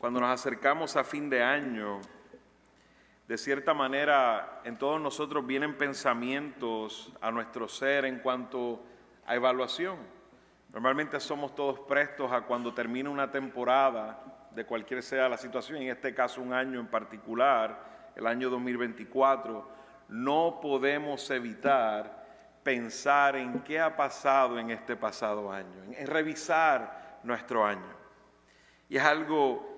Cuando nos acercamos a fin de año, de cierta manera en todos nosotros vienen pensamientos a nuestro ser en cuanto a evaluación. Normalmente somos todos prestos a cuando termina una temporada, de cualquier sea la situación, en este caso un año en particular, el año 2024, no podemos evitar pensar en qué ha pasado en este pasado año, en revisar nuestro año. Y es algo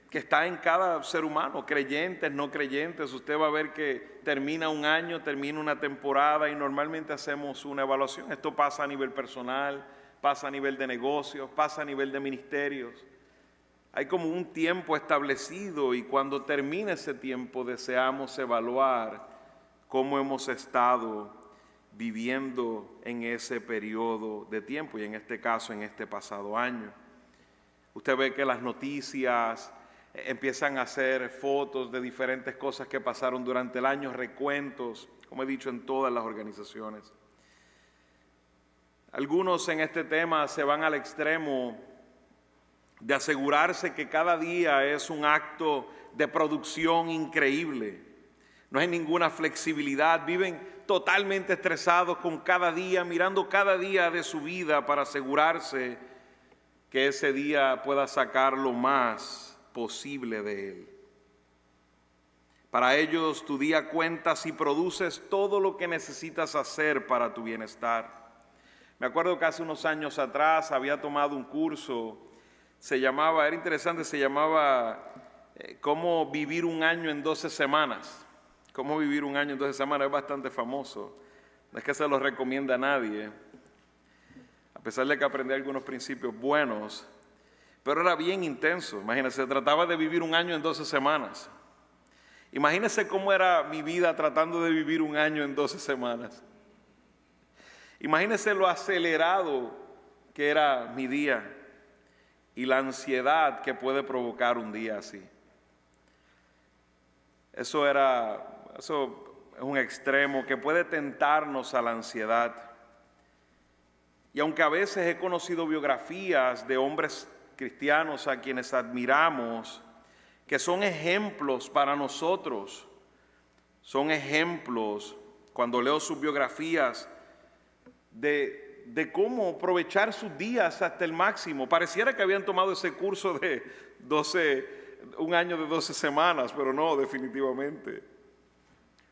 que está en cada ser humano, creyentes, no creyentes. Usted va a ver que termina un año, termina una temporada y normalmente hacemos una evaluación. Esto pasa a nivel personal, pasa a nivel de negocios, pasa a nivel de ministerios. Hay como un tiempo establecido y cuando termina ese tiempo deseamos evaluar cómo hemos estado viviendo en ese periodo de tiempo y en este caso en este pasado año. Usted ve que las noticias empiezan a hacer fotos de diferentes cosas que pasaron durante el año, recuentos, como he dicho, en todas las organizaciones. Algunos en este tema se van al extremo de asegurarse que cada día es un acto de producción increíble. No hay ninguna flexibilidad, viven totalmente estresados con cada día, mirando cada día de su vida para asegurarse que ese día pueda sacar lo más posible de él. Para ellos tu día cuenta si produces todo lo que necesitas hacer para tu bienestar. Me acuerdo que hace unos años atrás había tomado un curso, era interesante, se llamaba Cómo vivir un año en 12 semanas. Cómo vivir un año en 12 semanas, es bastante famoso, no es que se lo recomienda a nadie. A pesar de que aprendí algunos principios buenos, pero era bien intenso. Imagínense, se trataba de vivir un año en 12 semanas. Imagínense cómo era mi vida tratando de vivir un año en 12 semanas. Imagínense lo acelerado que era mi día y la ansiedad que puede provocar un día así. Eso es un extremo que puede tentarnos a la ansiedad. Y aunque a veces he conocido biografías de hombres cristianos a quienes admiramos, que son ejemplos para nosotros, son ejemplos, cuando leo sus biografías, de cómo aprovechar sus días hasta el máximo. Pareciera que habían tomado ese curso de un año de 12 semanas, pero no, definitivamente.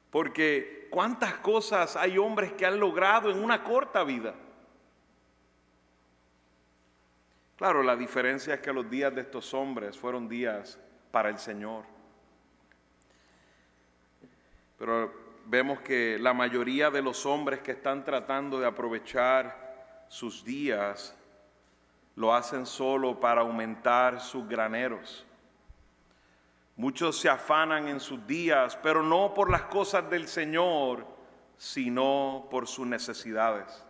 Porque cuántas cosas hay hombres que han logrado en una corta vida. Claro, la diferencia es que los días de estos hombres fueron días para el Señor. Pero vemos que la mayoría de los hombres que están tratando de aprovechar sus días lo hacen solo para aumentar sus graneros. Muchos se afanan en sus días, pero no por las cosas del Señor, sino por sus necesidades.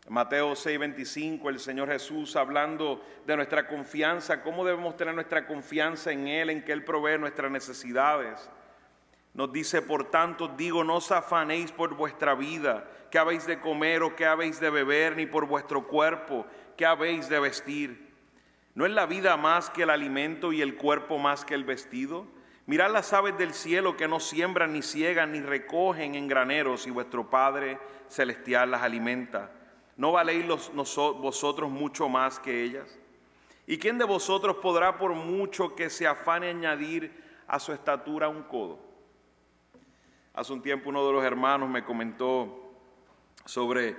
En Mateo 6:25, el Señor Jesús, hablando de nuestra confianza, cómo debemos tener nuestra confianza en Él, en que Él provee nuestras necesidades, nos dice: por tanto digo, no os afanéis por vuestra vida, qué habéis de comer o qué habéis de beber, ni por vuestro cuerpo, qué habéis de vestir. ¿No es la vida más que el alimento y el cuerpo más que el vestido? Mirad las aves del cielo, que no siembran, ni ciegan, ni recogen en graneros, y vuestro Padre celestial las alimenta. ¿No valéis vosotros mucho más que ellas? ¿Y quién de vosotros podrá, por mucho que se afane, añadir a su estatura un codo? Hace un tiempo uno de los hermanos me comentó sobre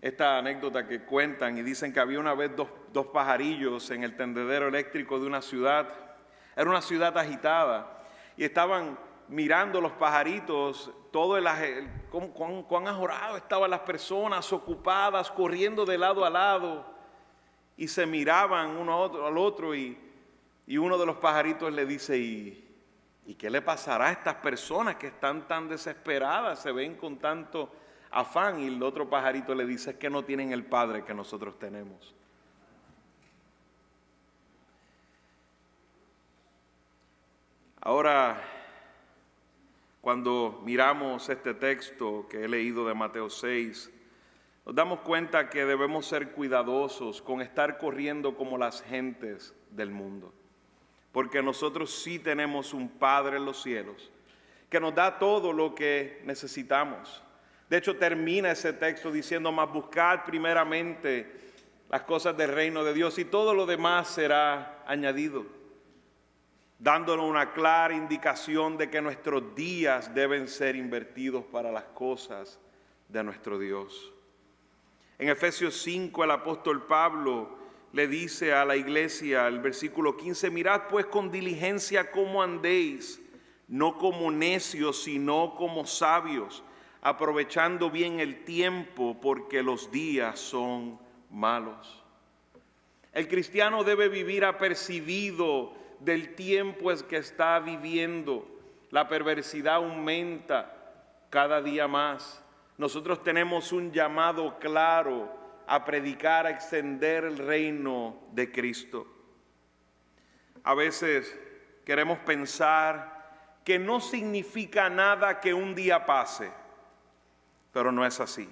esta anécdota que cuentan y dicen que había una vez dos pajarillos en el tendedero eléctrico de una ciudad. Era una ciudad agitada y estaban mirando los pajaritos, cuán ajorados estaban las personas, ocupadas, corriendo de lado a lado, y se miraban uno al otro y uno de los pajaritos le dice: ¿Y qué le pasará a estas personas que están tan desesperadas, se ven con tanto afán? Y el otro pajarito le dice: es que no tienen el Padre que nosotros tenemos. Ahora, cuando miramos este texto que he leído de Mateo 6, nos damos cuenta que debemos ser cuidadosos con estar corriendo como las gentes del mundo, porque nosotros sí tenemos un Padre en los cielos que nos da todo lo que necesitamos. De hecho, termina ese texto diciendo: mas buscad primeramente las cosas del reino de Dios y todo lo demás será añadido, dándonos una clara indicación de que nuestros días deben ser invertidos para las cosas de nuestro Dios. En Efesios 5, el apóstol Pablo le dice a la iglesia, el versículo 15: mirad pues con diligencia cómo andéis, no como necios, sino como sabios, aprovechando bien el tiempo, porque los días son malos. El cristiano debe vivir apercibido del tiempo en que está viviendo. La perversidad aumenta cada día más. Nosotros tenemos un llamado claro a predicar, a extender el reino de Cristo. A veces queremos pensar que no significa nada que un día pase, pero no es así.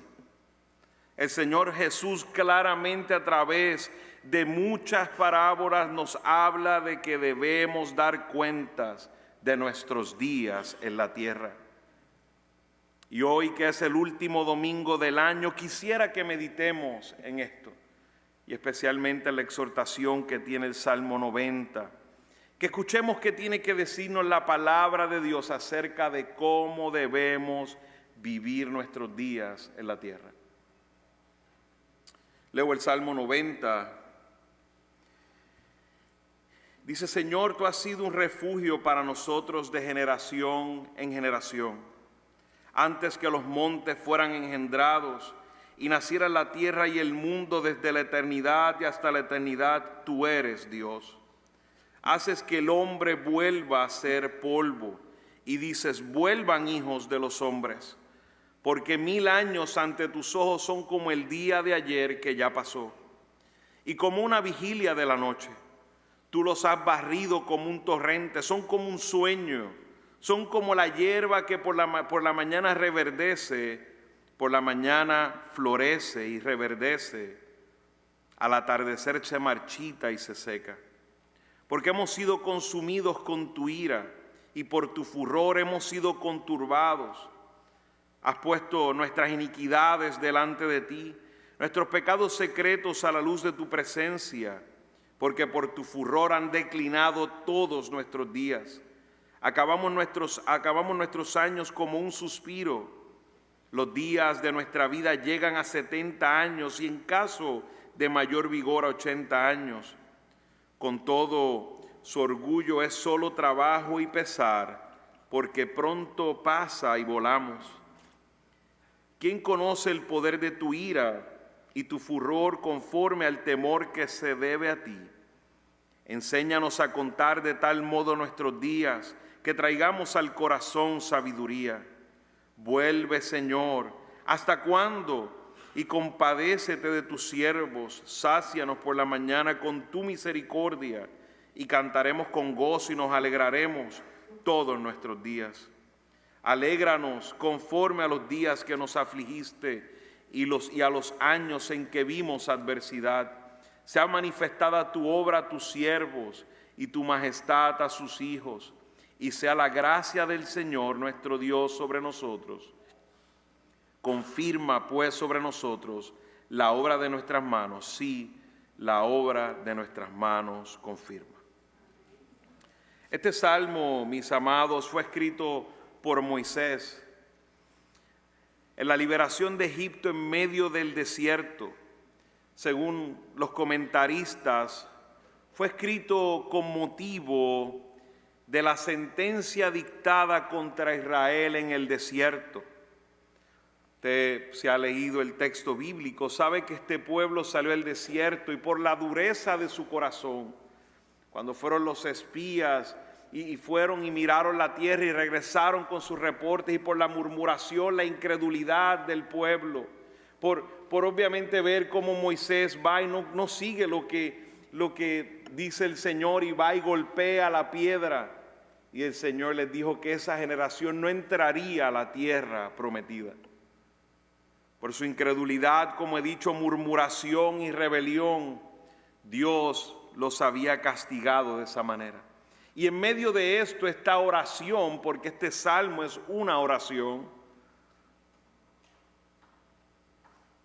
El Señor Jesús claramente a través de muchas parábolas nos habla de que debemos dar cuentas de nuestros días en la tierra. Y hoy, que es el último domingo del año, quisiera que meditemos en esto, y especialmente en la exhortación que tiene el Salmo 90, que escuchemos qué tiene que decirnos la palabra de Dios acerca de cómo debemos vivir nuestros días en la tierra. Leo el Salmo 90. Dice: Señor, tú has sido un refugio para nosotros de generación en generación. Antes que los montes fueran engendrados y naciera la tierra y el mundo, desde la eternidad y hasta la eternidad, tú eres Dios. Haces que el hombre vuelva a ser polvo y dices: vuelvan hijos de los hombres. Porque 1000 años ante tus ojos son como el día de ayer que ya pasó, y como una vigilia de la noche. Tú los has barrido como un torrente, son como un sueño, son como la hierba que por la mañana reverdece, por la mañana florece y reverdece, al atardecer se marchita y se seca. Porque hemos sido consumidos con tu ira, y por tu furor hemos sido conturbados. Has puesto nuestras iniquidades delante de ti, nuestros pecados secretos a la luz de tu presencia, porque por tu furor han declinado todos nuestros días. Acabamos nuestros años como un suspiro. Los días de nuestra vida llegan a 70 años y en caso de mayor vigor a 80 años. Con todo, su orgullo es solo trabajo y pesar, porque pronto pasa y volamos. ¿Quién conoce el poder de tu ira y tu furor conforme al temor que se debe a ti? Enséñanos a contar de tal modo nuestros días, que traigamos al corazón sabiduría. Vuelve, Señor, ¿hasta cuándo? Y compadécete de tus siervos. Sácianos por la mañana con tu misericordia, y cantaremos con gozo y nos alegraremos todos nuestros días. Alégranos conforme a los días que nos afligiste y a los años en que vimos adversidad. Sea manifestada tu obra a tus siervos y tu majestad a sus hijos, y sea la gracia del Señor nuestro Dios sobre nosotros. Confirma pues sobre nosotros la obra de nuestras manos. Sí, la obra de nuestras manos confirma. Este salmo, mis amados, fue escrito por Moisés en la liberación de Egipto en medio del desierto. Según los comentaristas, fue escrito con motivo de la sentencia dictada contra Israel en el desierto. Usted, si ha leído el texto bíblico, sabe que este pueblo salió del desierto y por la dureza de su corazón, cuando fueron los espías y fueron y miraron la tierra y regresaron con sus reportes, y por la murmuración, la incredulidad del pueblo, por obviamente ver cómo Moisés va y no sigue lo que dice el Señor, y va y golpea la piedra, y el Señor les dijo que esa generación no entraría a la tierra prometida. Por su incredulidad, como he dicho, murmuración y rebelión, Dios los había castigado de esa manera. Y en medio de esto, esta oración, porque este salmo es una oración,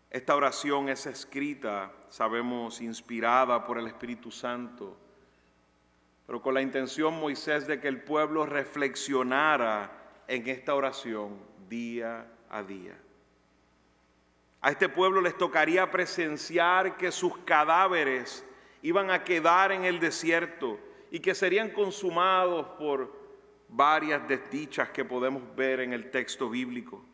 esta oración es escrita, sabemos, inspirada por el Espíritu Santo, pero con la intención, Moisés, de que el pueblo reflexionara en esta oración día a día. A este pueblo les tocaría presenciar que sus cadáveres iban a quedar en el desierto y que serían consumados por varias desdichas que podemos ver en el texto bíblico.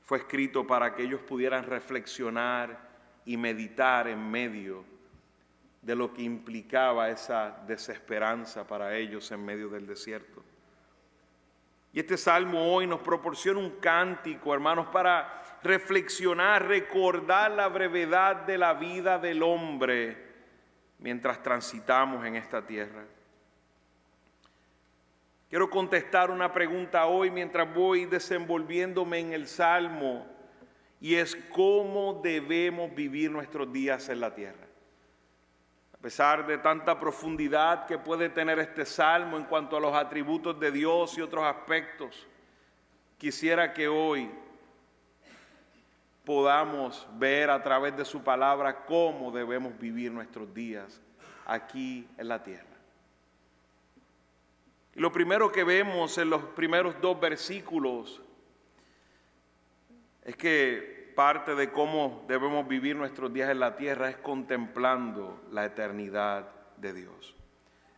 Fue escrito para que ellos pudieran reflexionar y meditar en medio de lo que implicaba esa desesperanza para ellos en medio del desierto. Y este salmo hoy nos proporciona un cántico, hermanos, para reflexionar, recordar la brevedad de la vida del hombre mientras transitamos en esta tierra. Quiero contestar una pregunta hoy mientras voy desenvolviéndome en el salmo, y es: ¿cómo debemos vivir nuestros días en la tierra? A pesar de tanta profundidad que puede tener este salmo en cuanto a los atributos de Dios y otros aspectos, quisiera que hoy podamos ver a través de su palabra cómo debemos vivir nuestros días aquí en la tierra. Y lo primero que vemos en los primeros 2 versículos es que parte de cómo debemos vivir nuestros días en la tierra es contemplando la eternidad de Dios.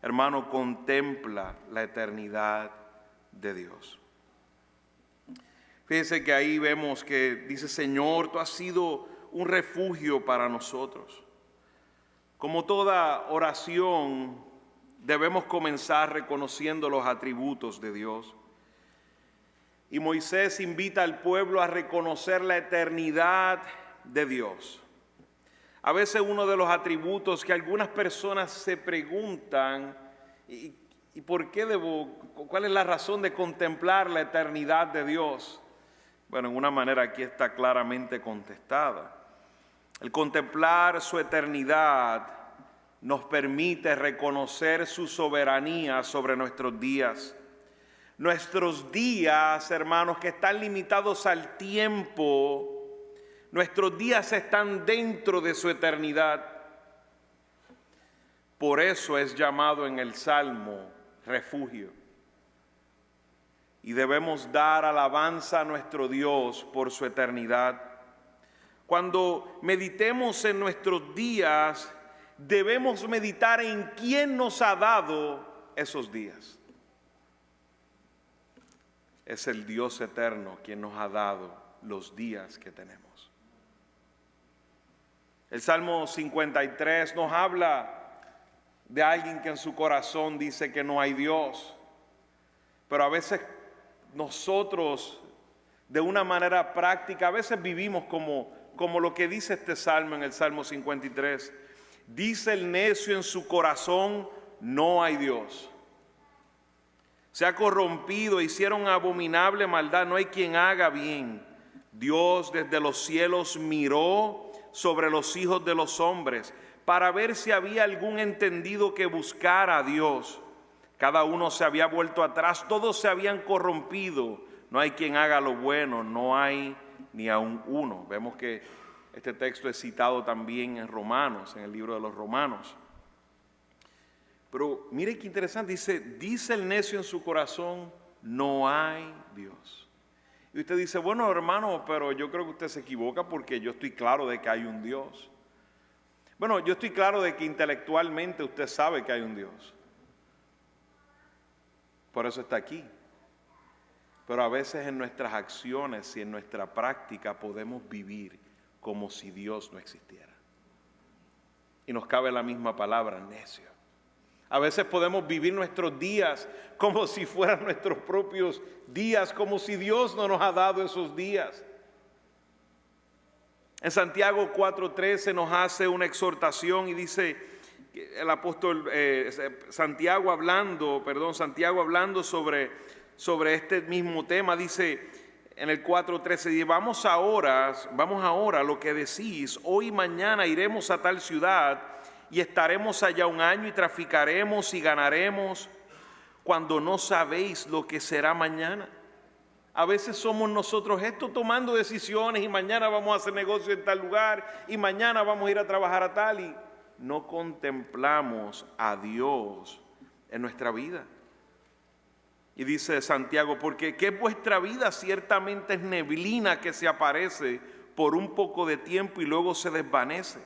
Hermano, contempla la eternidad de Dios. Fíjense que ahí vemos que dice: Señor, tú has sido un refugio para nosotros. Como toda oración, debemos comenzar reconociendo los atributos de Dios. Y Moisés invita al pueblo a reconocer la eternidad de Dios. A veces uno de los atributos que algunas personas se preguntan: ¿y por qué cuál es la razón de contemplar la eternidad de Dios? Bueno, en una manera aquí está claramente contestada. El contemplar su eternidad nos permite reconocer su soberanía sobre nuestros días. Nuestros días, hermanos, que están limitados al tiempo, nuestros días están dentro de su eternidad. Por eso es llamado en el Salmo refugio. Y debemos dar alabanza a nuestro Dios por su eternidad. Cuando meditemos en nuestros días, debemos meditar en quién nos ha dado esos días. Es el Dios eterno quien nos ha dado los días que tenemos. El Salmo 53 nos habla de alguien que en su corazón dice que no hay Dios. Pero a veces nosotros, de una manera práctica, a veces vivimos como lo que dice este salmo en el Salmo 53. Dice el necio en su corazón: no hay Dios. Se ha corrompido, hicieron abominable maldad, no hay quien haga bien. Dios desde los cielos miró sobre los hijos de los hombres para ver si había algún entendido que buscara a Dios. Cada uno se había vuelto atrás, todos se habían corrompido. No hay quien haga lo bueno, no hay ni aun uno. Vemos que este texto es citado también en Romanos, en el libro de los Romanos. Pero mire qué interesante, dice el necio en su corazón: no hay Dios. Y usted dice: bueno, hermano, pero yo creo que usted se equivoca, porque yo estoy claro de que hay un Dios. Bueno, yo estoy claro de que intelectualmente usted sabe que hay un Dios. Por eso está aquí. Pero a veces en nuestras acciones y en nuestra práctica podemos vivir como si Dios no existiera. Y nos cabe la misma palabra, necio. A veces podemos vivir nuestros días como si fueran nuestros propios días, como si Dios no nos ha dado esos días. En Santiago 4:13 nos hace una exhortación y dice el apóstol Santiago hablando sobre este mismo tema, dice: en el 4:13, dice, vamos ahora lo que decís, hoy y mañana iremos a tal ciudad y estaremos allá un año y traficaremos y ganaremos, cuando no sabéis lo que será mañana. A veces somos nosotros esto tomando decisiones y mañana vamos a hacer negocio en tal lugar y mañana vamos a ir a trabajar a tal, y no contemplamos a Dios en nuestra vida. Y dice Santiago, porque ¿qué es vuestra vida? Ciertamente es neblina que se aparece por un poco de tiempo y luego se desvanece.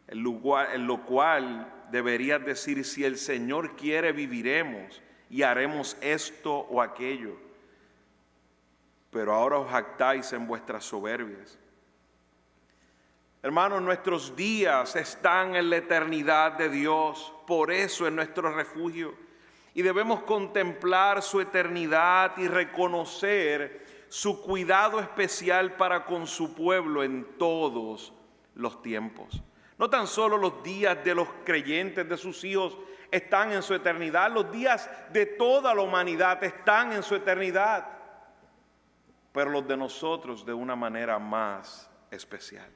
En lo cual deberías decir, si el Señor quiere viviremos y haremos esto o aquello. Pero ahora os jactáis en vuestras soberbias. Hermanos, nuestros días están en la eternidad de Dios, por eso es nuestro refugio. Y debemos contemplar su eternidad y reconocer su cuidado especial para con su pueblo en todos los tiempos. No tan solo los días de los creyentes, de sus hijos, están en su eternidad. Los días de toda la humanidad están en su eternidad. Pero los de nosotros de una manera más especial.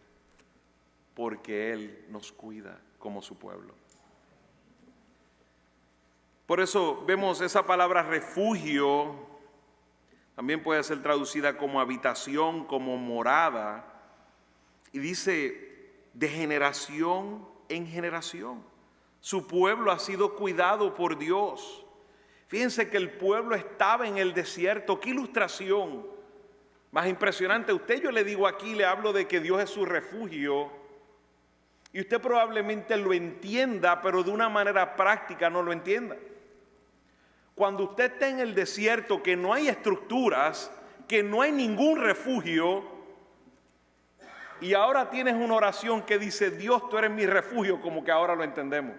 Porque Él nos cuida como su pueblo. Por eso vemos esa palabra refugio, también puede ser traducida como habitación, como morada, y dice de generación en generación. Su pueblo ha sido cuidado por Dios. Fíjense que el pueblo estaba en el desierto. ¡Qué ilustración más impresionante! Yo le digo aquí, le hablo de que Dios es su refugio, y usted probablemente lo entienda, pero de una manera práctica no lo entienda. Cuando usted está en el desierto, que no hay estructuras, que no hay ningún refugio, y ahora tienes una oración que dice, Dios, tú eres mi refugio, como que ahora lo entendemos.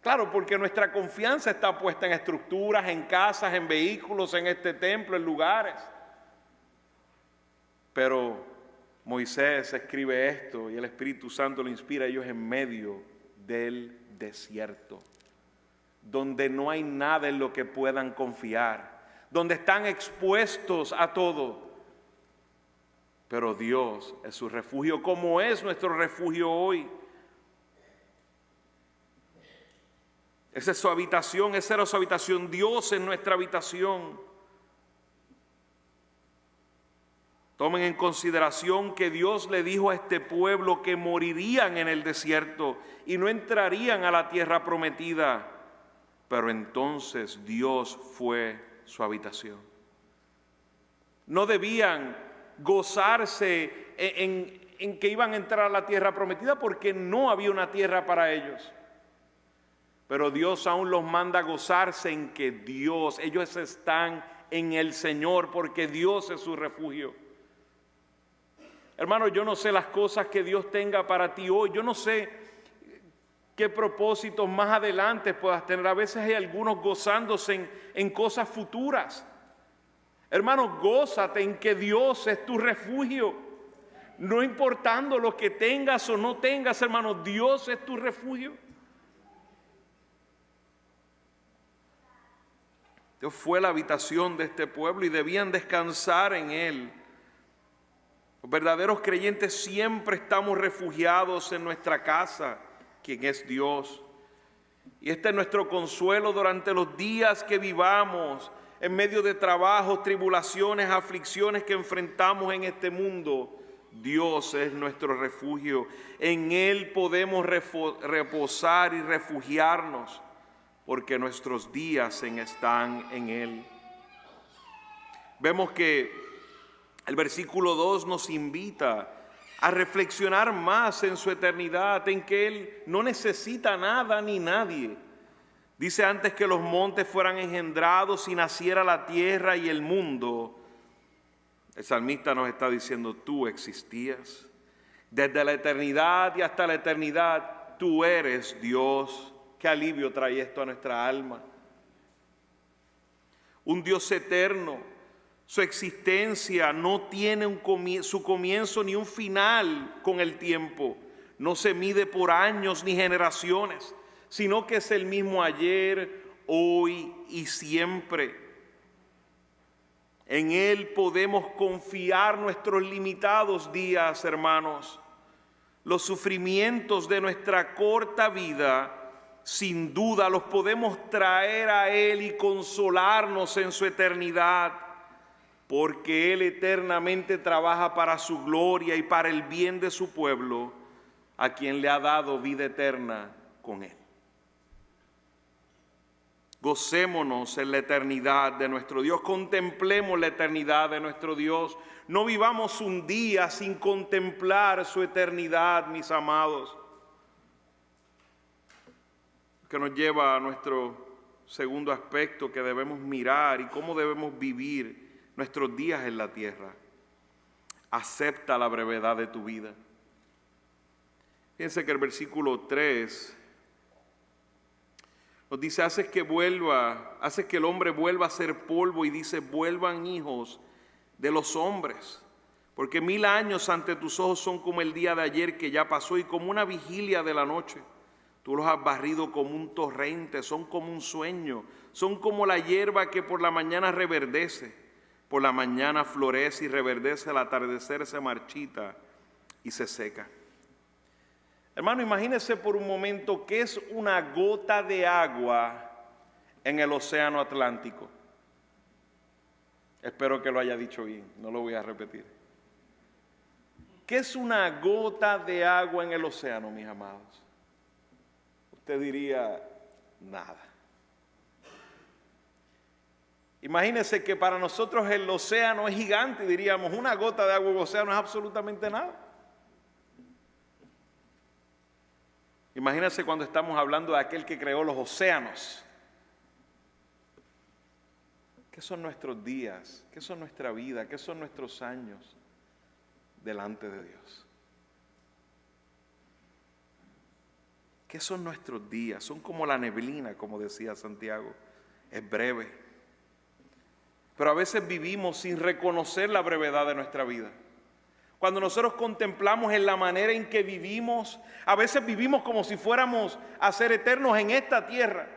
Claro, porque nuestra confianza está puesta en estructuras, en casas, en vehículos, en este templo, en lugares. Pero Moisés escribe esto y el Espíritu Santo lo inspira a ellos en medio del desierto, donde no hay nada en lo que puedan confiar, donde están expuestos a todo. Pero Dios es su refugio, como es nuestro refugio hoy. Esa es su habitación, esa era su habitación. Dios es nuestra habitación. Tomen en consideración que Dios le dijo a este pueblo que morirían en el desierto y no entrarían a la tierra prometida. Pero entonces Dios fue su habitación. No debían gozarse en que iban a entrar a la tierra prometida, porque no había una tierra para ellos. Pero Dios aún los manda a gozarse en que ellos están en el Señor, porque Dios es su refugio. Hermano, yo no sé las cosas que Dios tenga para ti hoy. Yo no sé qué propósitos más adelante puedas tener. A veces hay algunos gozándose en cosas futuras. Hermano, gózate en que Dios es tu refugio. No importando lo que tengas o no tengas, hermano, Dios es tu refugio. Dios fue la habitación de este pueblo y debían descansar en Él. Los verdaderos creyentes siempre estamos refugiados en nuestra casa, quien es Dios. Y este es nuestro consuelo durante los días que vivamos, en medio de trabajos, tribulaciones, aflicciones que enfrentamos en este mundo. Dios es nuestro refugio. En Él podemos reposar y refugiarnos, porque nuestros días están en Él. Vemos que el versículo 2 nos invita a reflexionar más en su eternidad, en que Él no necesita nada ni nadie. Dice, antes que los montes fueran engendrados y naciera la tierra y el mundo, el salmista nos está diciendo, tú existías. Desde la eternidad y hasta la eternidad, tú eres Dios. Qué alivio trae esto a nuestra alma. Un Dios eterno, su existencia no tiene su comienzo ni un final con el tiempo. No se mide por años ni generaciones, sino que es el mismo ayer, hoy y siempre. En Él podemos confiar nuestros limitados días, hermanos. Los sufrimientos de nuestra corta vida, sin duda, los podemos traer a Él y consolarnos en su eternidad, porque Él eternamente trabaja para su gloria y para el bien de su pueblo, a quien le ha dado vida eterna con Él. Gocémonos en la eternidad de nuestro Dios, contemplemos la eternidad de nuestro Dios. No vivamos un día sin contemplar su eternidad, mis amados. Que nos lleva a nuestro segundo aspecto que debemos mirar y cómo debemos vivir nuestros días en la tierra. Acepta la brevedad de tu vida. Fíjense que el versículo 3 nos dice, haces que el hombre vuelva a ser polvo, y dice, vuelvan hijos de los hombres, porque 1000 años ante tus ojos son como el día de ayer que ya pasó, y como una vigilia de la noche. Tú los has barrido como un torrente, son como un sueño, son como la hierba que por la mañana reverdece, por la mañana florece y reverdece, al atardecer se marchita y se seca. Hermano, imagínese por un momento qué es una gota de agua en el océano Atlántico. Espero que lo haya dicho bien, no lo voy a repetir. ¿Qué es una gota de agua en el océano, mis amados? Usted diría, nada. Imagínese que para nosotros el océano es gigante, diríamos, una gota de agua en el océano es absolutamente nada. Imagínense cuando estamos hablando de aquel que creó los océanos. ¿Qué son nuestros días? ¿Qué son nuestra vida? ¿Qué son nuestros años delante de Dios? ¿Qué son nuestros días? Son como la neblina, como decía Santiago. Es breve. Pero a veces vivimos sin reconocer la brevedad de nuestra vida. Cuando nosotros contemplamos en la manera en que vivimos, a veces vivimos como si fuéramos a ser eternos en esta tierra.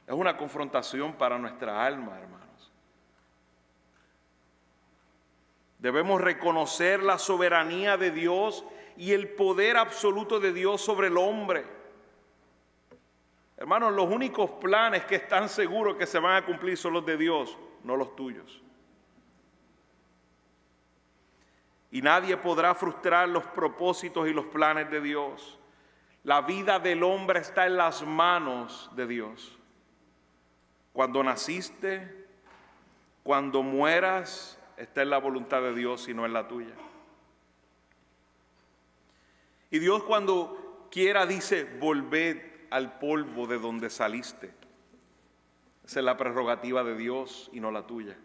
Es una confrontación para nuestra alma, hermanos. Debemos reconocer la soberanía de Dios y el poder absoluto de Dios sobre el hombre. Hermanos, los únicos planes que están seguros que se van a cumplir son los de Dios, no los tuyos. Y nadie podrá frustrar los propósitos y los planes de Dios. La vida del hombre está en las manos de Dios. Cuando naciste, cuando mueras, está en la voluntad de Dios y no en la tuya. Y Dios cuando quiera dice, volved al polvo de donde saliste. Esa es la prerrogativa de Dios y no la tuya.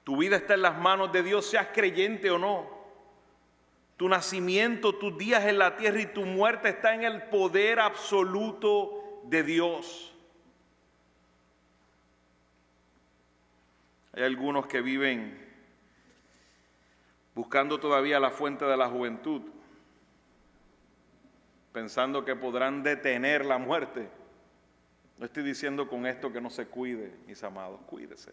Tu vida está en las manos de Dios, seas creyente o no. Tu nacimiento, tus días en la tierra y tu muerte está en el poder absoluto de Dios. Hay algunos que viven buscando todavía la fuente de la juventud, pensando que podrán detener la muerte. No estoy diciendo con esto que no se cuide, mis amados, cuídese.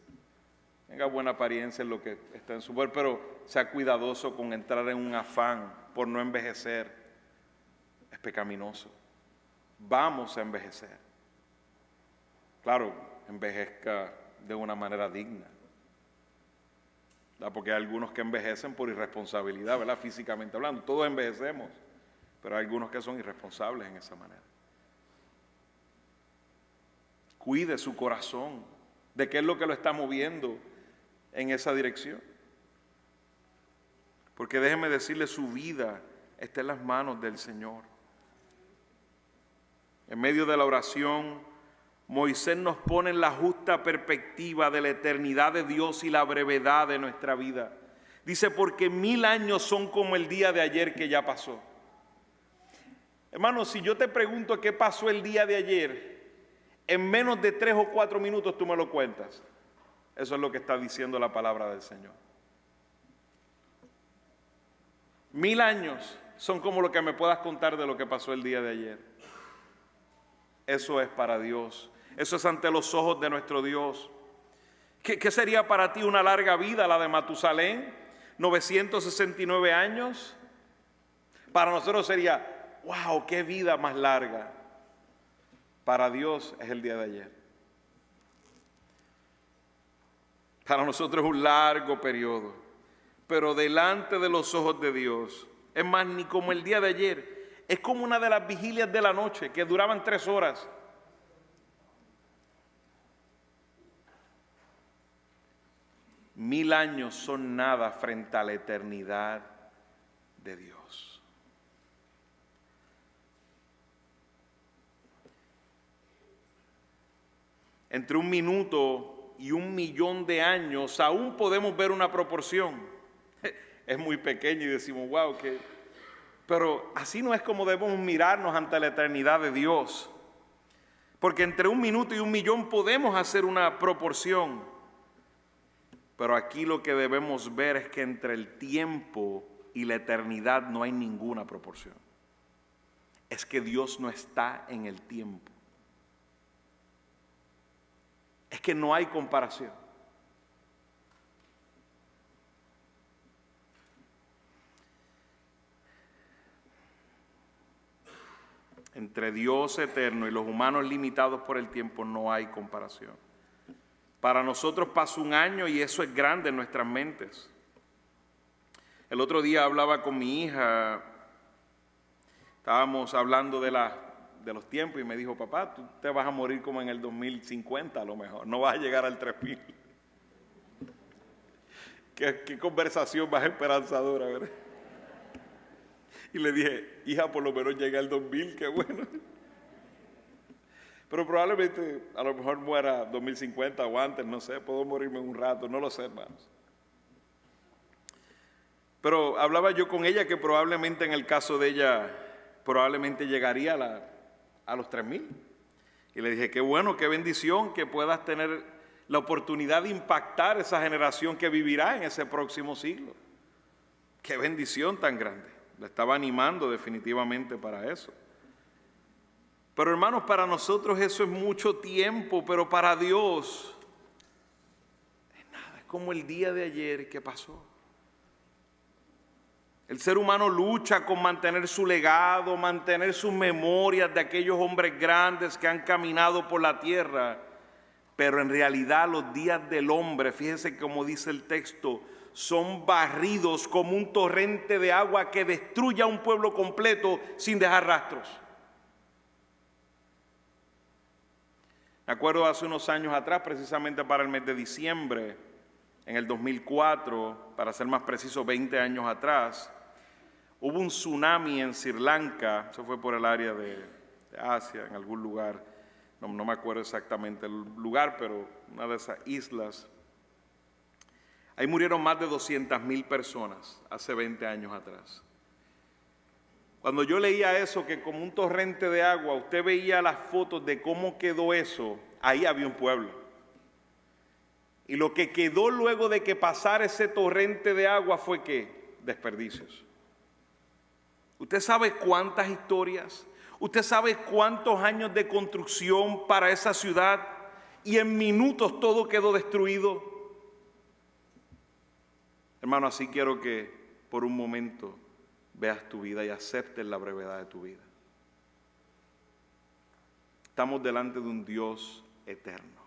Tenga buena apariencia en lo que está en su poder, pero sea cuidadoso con entrar en un afán por no envejecer. Es pecaminoso. Vamos a envejecer. Claro, envejezca de una manera digna. ¿Verdad? Porque hay algunos que envejecen por irresponsabilidad, ¿verdad? Físicamente hablando. Todos envejecemos, pero hay algunos que son irresponsables en esa manera. Cuide su corazón. ¿De qué es lo que lo está moviendo en esa dirección? Porque déjeme decirle, su vida está en las manos del Señor. En medio de la oración, Moisés nos pone en la justa perspectiva de la eternidad de Dios y la brevedad de nuestra vida. Dice, porque 1000 años son como el día de ayer que ya pasó. Hermano, si yo te pregunto qué pasó el día de ayer, en menos de 3 o 4 minutos tú me lo cuentas. Eso es lo que está diciendo la palabra del Señor. 1000 años son como lo que me puedas contar de lo que pasó el día de ayer. eso es para Dios. Eso es ante los ojos de nuestro Dios. ¿Qué sería para ti una larga vida, la de Matusalén? 969 años. Para nosotros sería, wow, qué vida más larga. Para Dios es el día de ayer. Para nosotros es un largo periodo, pero delante de los ojos de Dios, es más, ni como el día de ayer, es como una de las vigilias de la noche que duraban 3 horas. Mil años son nada frente a la eternidad de Dios. Entre 1 minuto y 1.000.000 de años aún podemos ver una proporción. Es muy pequeño y decimos, wow, que... Pero así no es como debemos mirarnos ante la eternidad de Dios. Porque entre 1 minuto y 1.000.000 podemos hacer una proporción. Pero aquí lo que debemos ver es que entre el tiempo y la eternidad no hay ninguna proporción. Es que Dios no está en el tiempo. Es que no hay comparación. Entre Dios eterno y los humanos limitados por el tiempo no hay comparación. Para nosotros pasa 1 año y eso es grande en nuestras mentes. El otro día hablaba con mi hija, estábamos hablando de los tiempos y me dijo, papá, tú te vas a morir como en el 2050 a lo mejor, no vas a llegar al 3000. ¿Qué conversación más esperanzadora, ¿verdad? Y le dije, hija, por lo menos llega al 2000, qué bueno. Pero probablemente a lo mejor muera 2050 o antes, no sé, puedo morirme un rato, no lo sé, hermanos. Pero hablaba yo con ella que probablemente en el caso de ella, probablemente llegaría a los 3000. Y le dije, qué bueno, qué bendición que puedas tener la oportunidad de impactar esa generación que vivirá en ese próximo siglo. Qué bendición tan grande. La estaba animando definitivamente para eso. Pero hermanos, para nosotros eso es mucho tiempo, pero para Dios es nada, es como el día de ayer que pasó. El ser humano lucha con mantener su legado, mantener sus memorias de aquellos hombres grandes que han caminado por la tierra, pero en realidad los días del hombre, fíjense como dice el texto, son barridos como un torrente de agua que destruye a un pueblo completo sin dejar rastros. Me acuerdo hace unos años atrás, precisamente para el mes de diciembre, en el 2004, para ser más preciso, 20 años atrás, hubo un tsunami en Sri Lanka, eso fue por el área de Asia, en algún lugar, no me acuerdo exactamente el lugar, pero una de esas islas. Ahí murieron más de 200,000 personas hace 20 años atrás. Cuando yo leía eso, que como un torrente de agua, usted veía las fotos de cómo quedó eso, ahí había un pueblo. Y lo que quedó luego de que pasara ese torrente de agua fue ¿qué? Desperdicios. ¿Usted sabe cuántas historias? ¿Usted sabe cuántos años de construcción para esa ciudad? Y en minutos todo quedó destruido. Hermano, así quiero que por un momento veas tu vida y aceptes la brevedad de tu vida. Estamos delante de un Dios eterno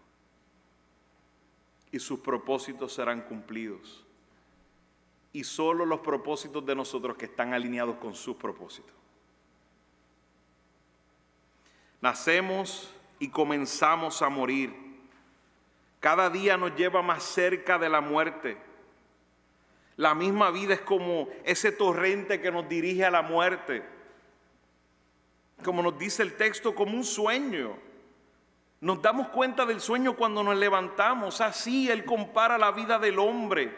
y sus propósitos serán cumplidos. Y solo los propósitos de nosotros que están alineados con sus propósitos. Nacemos y comenzamos a morir. Cada día nos lleva más cerca de la muerte. La misma vida es como ese torrente que nos dirige a la muerte. Como nos dice el texto, como un sueño. Nos damos cuenta del sueño cuando nos levantamos. Así Él compara la vida del hombre,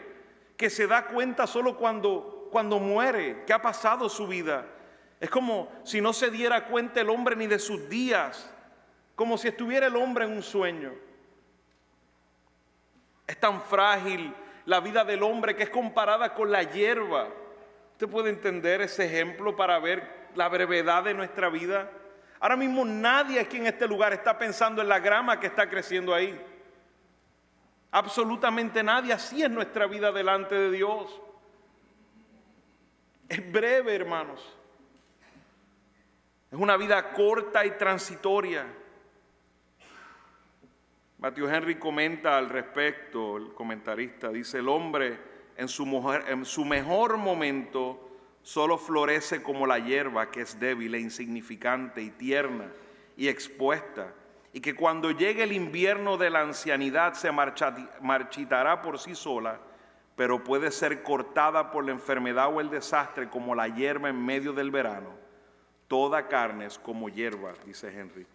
que se da cuenta solo cuando muere, que ha pasado su vida. Es como si no se diera cuenta el hombre ni de sus días, como si estuviera el hombre en un sueño. Es tan frágil la vida del hombre que es comparada con la hierba. Usted puede entender ese ejemplo para ver la brevedad de nuestra vida. Ahora mismo nadie aquí en este lugar está pensando en la grama que está creciendo ahí. Absolutamente nadie. Así es nuestra vida delante de Dios. Es breve, hermanos. Es una vida corta y transitoria. Matthew Henry comenta al respecto, el comentarista, dice: el hombre en su mejor momento solo florece como la hierba, que es débil e insignificante y tierna y expuesta, y que cuando llegue el invierno de la ancianidad se marchitará por sí sola, pero puede ser cortada por la enfermedad o el desastre como la hierba en medio del verano. Toda carne es como hierba, dice Henry.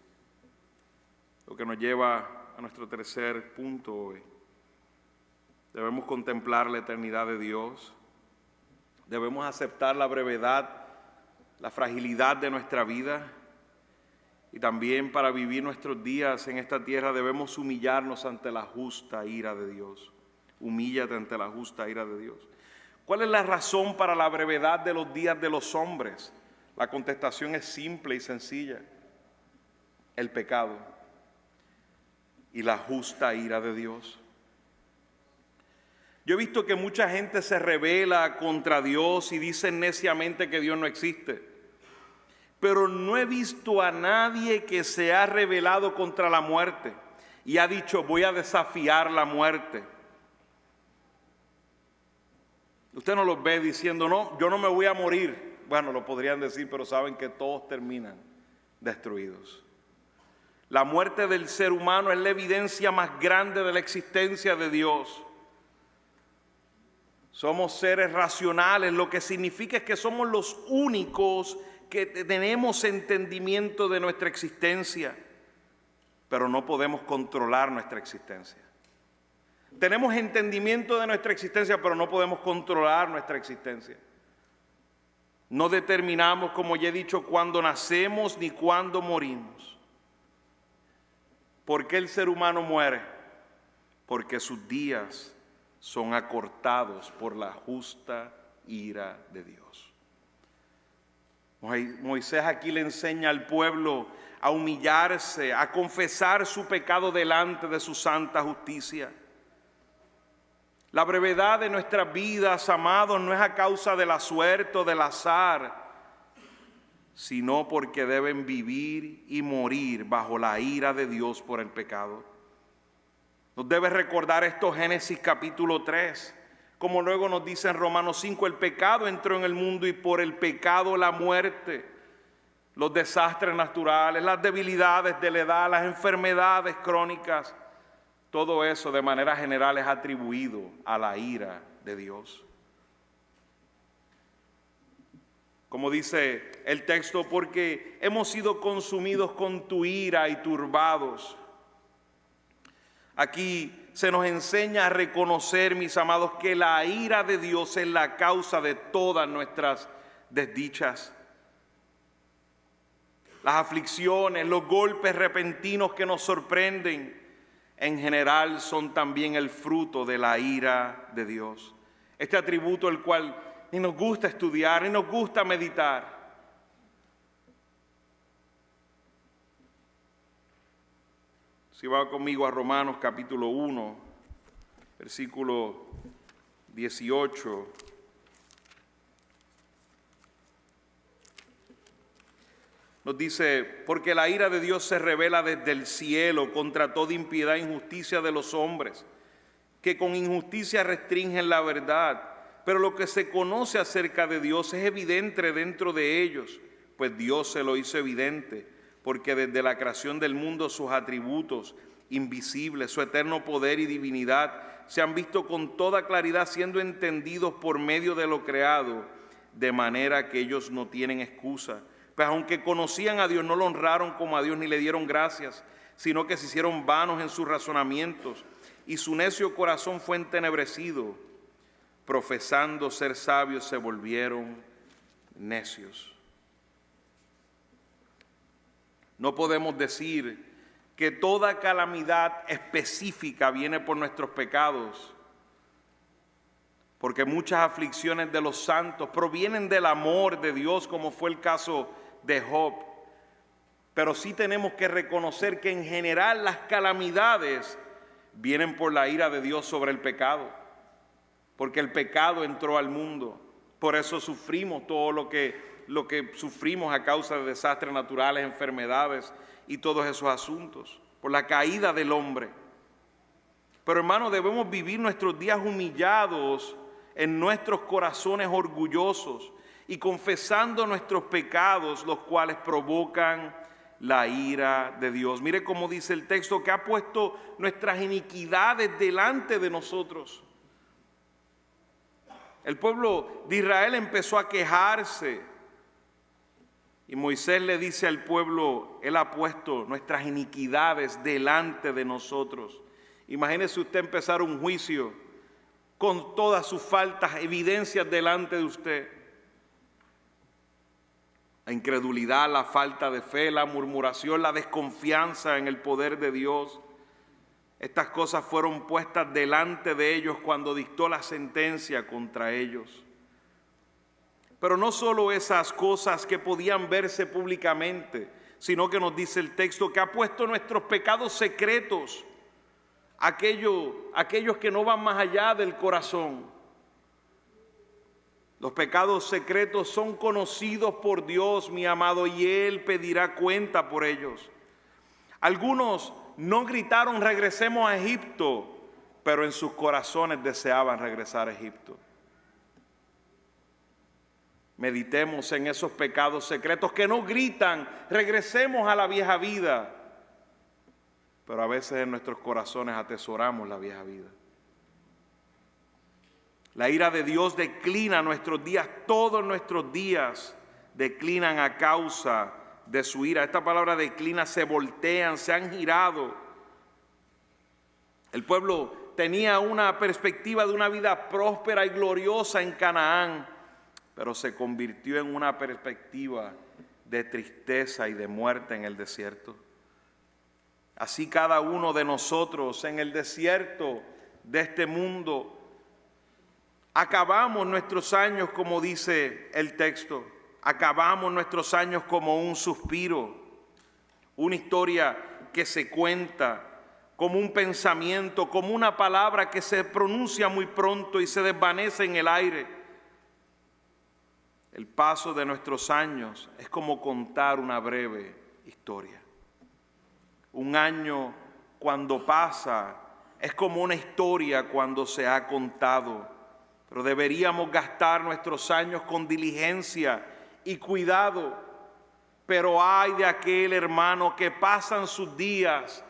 Lo que nos lleva a nuestro tercer punto hoy. Debemos contemplar la eternidad de Dios. Debemos aceptar la brevedad, la fragilidad de nuestra vida. Y también para vivir nuestros días en esta tierra debemos humillarnos ante la justa ira de Dios. Humíllate ante la justa ira de Dios. ¿Cuál es la razón para la brevedad de los días de los hombres? La contestación es simple y sencilla: el pecado y la justa ira de Dios. Yo he visto que mucha gente se rebela contra Dios y dicen neciamente que Dios no existe. Pero no he visto a nadie que se ha rebelado contra la muerte y ha dicho: voy a desafiar la muerte. Usted no los ve diciendo: no, yo no me voy a morir. Bueno, lo podrían decir, pero saben que todos terminan destruidos. La muerte del ser humano es la evidencia más grande de la existencia de Dios. Somos seres racionales, lo que significa es que somos los únicos que tenemos entendimiento de nuestra existencia, pero no podemos controlar nuestra existencia. Tenemos entendimiento de nuestra existencia, pero no podemos controlar nuestra existencia. No determinamos, como ya he dicho, cuándo nacemos ni cuándo morimos. ¿Por qué el ser humano muere? Porque sus días son acortados por la justa ira de Dios. Moisés aquí le enseña al pueblo a humillarse, a confesar su pecado delante de su santa justicia. La brevedad de nuestras vidas, amados, no es a causa de la suerte o del azar, sino porque deben vivir y morir bajo la ira de Dios por el pecado. Nos debe recordar esto Génesis capítulo 3, como luego nos dice en Romanos 5, el pecado entró en el mundo y por el pecado la muerte, los desastres naturales, las debilidades de la edad, las enfermedades crónicas, todo eso de manera general es atribuido a la ira de Dios. Como dice el texto, porque hemos sido consumidos con tu ira y turbados. Aquí se nos enseña a reconocer, mis amados, que la ira de Dios es la causa de todas nuestras desdichas. Las aflicciones, los golpes repentinos que nos sorprenden, en general son también el fruto de la ira de Dios. Este atributo el cual ni nos gusta estudiar, ni nos gusta meditar. Si va conmigo a Romanos capítulo 1, versículo 18. Nos dice: porque la ira de Dios se revela desde el cielo contra toda impiedad e injusticia de los hombres, que con injusticia restringen la verdad. Pero lo que se conoce acerca de Dios es evidente dentro de ellos, pues Dios se lo hizo evidente, porque desde la creación del mundo sus atributos invisibles, su eterno poder y divinidad, se han visto con toda claridad, siendo entendidos por medio de lo creado, de manera que ellos no tienen excusa. Pues aunque conocían a Dios, no lo honraron como a Dios ni le dieron gracias, sino que se hicieron vanos en sus razonamientos, y su necio corazón fue entenebrecido. Profesando ser sabios, se volvieron necios. No podemos decir que toda calamidad específica viene por nuestros pecados, porque muchas aflicciones de los santos provienen del amor de Dios, como fue el caso de Job. Pero sí tenemos que reconocer que en general las calamidades vienen por la ira de Dios sobre el pecado, porque el pecado entró al mundo. Por eso sufrimos todo lo que sufrimos a causa de desastres naturales, enfermedades y todos esos asuntos, por la caída del hombre. Pero hermanos, debemos vivir nuestros días humillados en nuestros corazones orgullosos y confesando nuestros pecados, los cuales provocan la ira de Dios. Mire cómo dice el texto, que ha puesto nuestras iniquidades delante de nosotros. El pueblo de Israel empezó a quejarse y Moisés le dice al pueblo, Él ha puesto nuestras iniquidades delante de nosotros. Imagínese usted empezar un juicio con todas sus faltas, evidencias delante de usted. La incredulidad, la falta de fe, la murmuración, la desconfianza en el poder de Dios. Estas cosas fueron puestas delante de ellos cuando dictó la sentencia contra ellos. Pero no solo esas cosas que podían verse públicamente, sino que nos dice el texto que ha puesto nuestros pecados secretos, aquellos que no van más allá del corazón. Los pecados secretos son conocidos por Dios, mi amado, y Él pedirá cuenta por ellos. Algunos no gritaron regresemos a Egipto, pero en sus corazones deseaban regresar a Egipto. Meditemos en esos pecados secretos que no gritan regresemos a la vieja vida, pero a veces en nuestros corazones atesoramos la vieja vida. La ira de Dios declina nuestros días, todos nuestros días declinan a causa de su ira. Esta palabra declina, se voltean, se han girado. El pueblo tenía una perspectiva de una vida próspera y gloriosa en Canaán, pero se convirtió en una perspectiva de tristeza y de muerte en el desierto. Así cada uno de nosotros en el desierto de este mundo acabamos nuestros años, como dice el texto, acabamos nuestros años como un suspiro, una historia que se cuenta, como un pensamiento, como una palabra que se pronuncia muy pronto y se desvanece en el aire. El paso de nuestros años es como contar una breve historia. Un año cuando pasa es como una historia cuando se ha contado. Pero deberíamos gastar nuestros años con diligencia y cuidado. Pero ay de aquel hermano que pasan sus días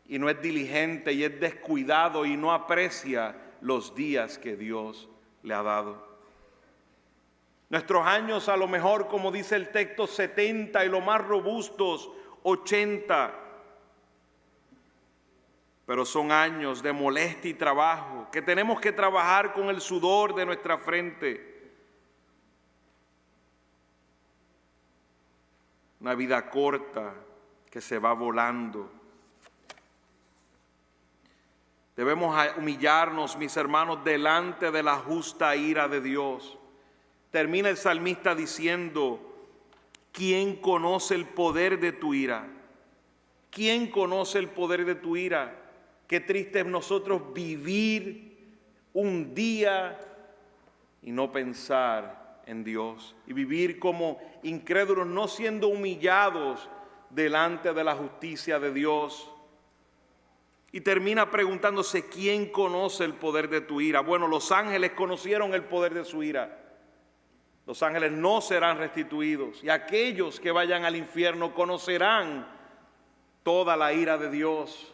y no es diligente y es descuidado y no aprecia los días que Dios le ha dado. Nuestros años a lo mejor, como dice el texto, 70 y los más robustos, 80. Pero son años de molestia y trabajo, que tenemos que trabajar con el sudor de nuestra frente. Una vida corta que se va volando. Debemos humillarnos, mis hermanos, delante de la justa ira de Dios. Termina el salmista diciendo, ¿quién conoce el poder de tu ira? ¿Quién conoce el poder de tu ira? Qué triste es nosotros vivir un día y no pensar en Dios. Y vivir como incrédulos, no siendo humillados delante de la justicia de Dios. Y termina preguntándose, ¿quién conoce el poder de tu ira? Bueno, los ángeles conocieron el poder de su ira. Los ángeles no serán restituidos. Y aquellos que vayan al infierno conocerán toda la ira de Dios.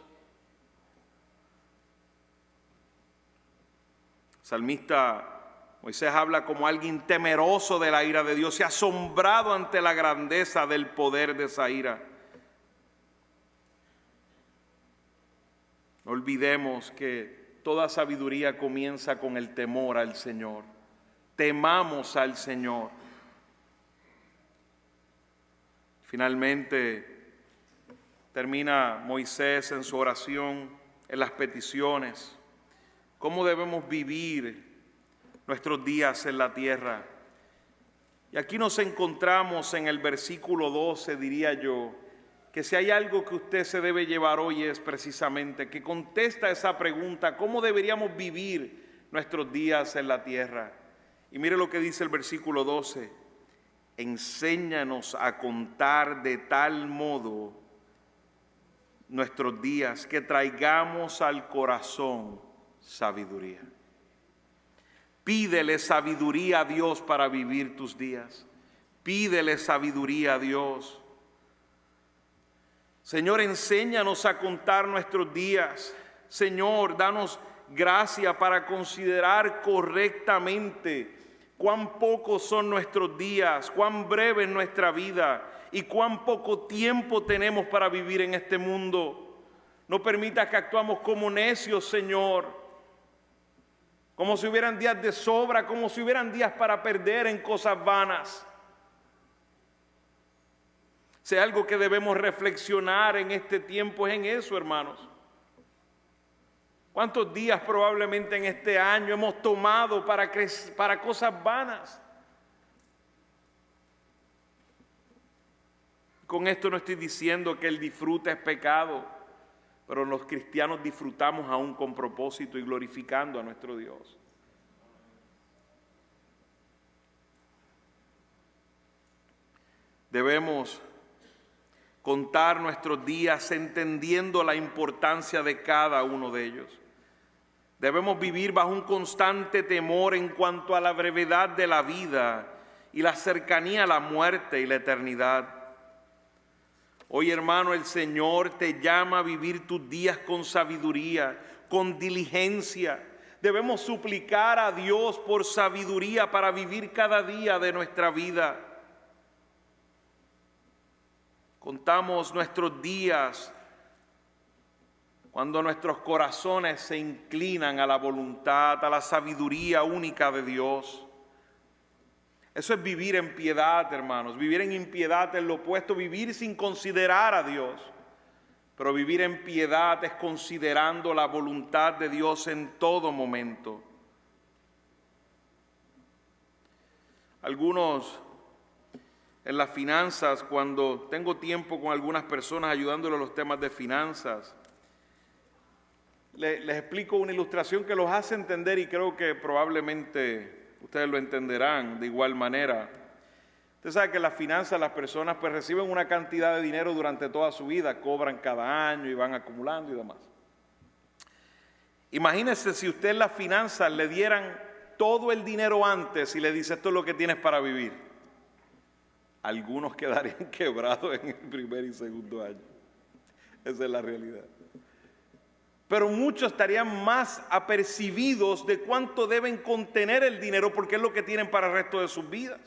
Salmista Moisés habla como alguien temeroso de la ira de Dios y asombrado ante la grandeza del poder de esa ira. No olvidemos que toda sabiduría comienza con el temor al Señor. Temamos al Señor. Finalmente termina Moisés en su oración, en las peticiones. ¿Cómo debemos vivir nuestros días en la tierra? Y aquí nos encontramos en el versículo 12, diría yo, que si hay algo que usted se debe llevar hoy es precisamente que contesta esa pregunta: ¿cómo deberíamos vivir nuestros días en la tierra? Y mire lo que dice el versículo 12: enséñanos a contar de tal modo nuestros días que traigamos al corazón sabiduría. Pídele sabiduría a Dios para vivir tus días. Pídele sabiduría a Dios. Señor, enséñanos a contar nuestros días. Señor, danos gracia para considerar correctamente cuán pocos son nuestros días, cuán breve es nuestra vida y cuán poco tiempo tenemos para vivir en este mundo. No permitas que actuamos como necios, Señor, como si hubieran días de sobra, como si hubieran días para perder en cosas vanas. Si hay algo que debemos reflexionar en este tiempo es en eso, hermanos. ¿Cuántos días probablemente en este año hemos tomado para cosas vanas? Con esto no estoy diciendo que el disfrute es pecado, pero los cristianos disfrutamos aún con propósito y glorificando a nuestro Dios. Debemos contar nuestros días entendiendo la importancia de cada uno de ellos. Debemos vivir bajo un constante temor en cuanto a la brevedad de la vida y la cercanía a la muerte y la eternidad. Hoy, hermano, el Señor te llama a vivir tus días con sabiduría, con diligencia. Debemos suplicar a Dios por sabiduría para vivir cada día de nuestra vida. Contamos nuestros días cuando nuestros corazones se inclinan a la voluntad, a la sabiduría única de Dios. Eso es vivir en piedad, hermanos. Vivir en impiedad es lo opuesto, vivir sin considerar a Dios. Pero vivir en piedad es considerando la voluntad de Dios en todo momento. Algunos en las finanzas, cuando tengo tiempo con algunas personas ayudándoles a los temas de finanzas, les explico una ilustración que los hace entender, y creo que probablemente ustedes lo entenderán de igual manera. Usted sabe que en las finanzas las personas pues reciben una cantidad de dinero durante toda su vida, cobran cada año y van acumulando y demás. Imagínese si usted en las finanzas le dieran todo el dinero antes y le dice: esto es lo que tienes para vivir. Algunos quedarían quebrados en el primer y segundo año. Esa es la realidad. Pero muchos estarían más apercibidos de cuánto deben contener el dinero, porque es lo que tienen para el resto de sus vidas.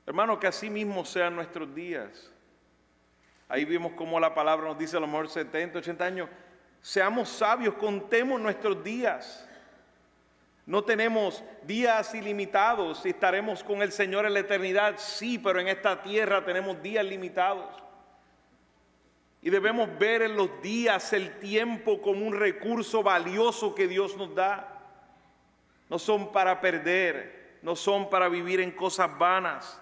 Hermano, que así mismo sean nuestros días. Ahí vimos cómo la palabra nos dice a lo mejor 70, 80 años. Seamos sabios, contemos nuestros días. No tenemos días ilimitados. Estaremos con el Señor en la eternidad, sí, pero en esta tierra tenemos días limitados. Y debemos ver en los días el tiempo como un recurso valioso que Dios nos da. No son para perder, no son para vivir en cosas vanas.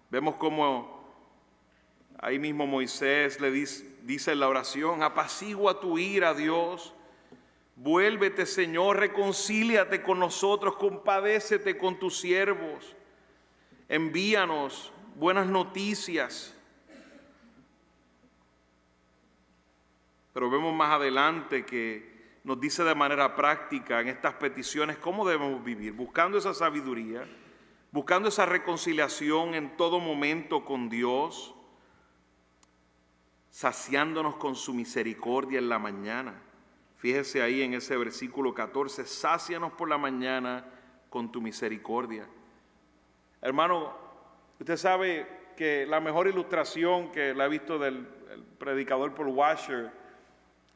Vemos como ahí mismo Moisés le dice en la oración: apacigua tu ira, Dios. Vuélvete, Señor, reconcíliate con nosotros, compadécete con tus siervos. Envíanos buenas noticias. Pero vemos más adelante que nos dice de manera práctica en estas peticiones cómo debemos vivir, buscando esa sabiduría, buscando esa reconciliación en todo momento con Dios, saciándonos con su misericordia en la mañana. Fíjese ahí en ese versículo 14, sácianos por la mañana con tu misericordia. Hermano, usted sabe que la mejor ilustración que la he visto del predicador Paul Washer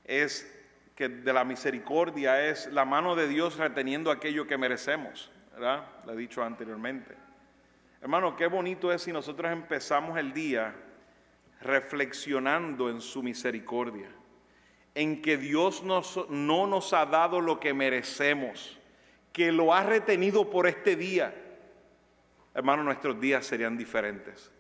es que de la misericordia es la mano de Dios reteniendo aquello que merecemos, ¿verdad? Lo he dicho anteriormente. Hermano, qué bonito es si nosotros empezamos el día reflexionando en su misericordia, en que Dios no nos ha dado lo que merecemos, que lo ha retenido por este día, hermano, nuestros días serían diferentes.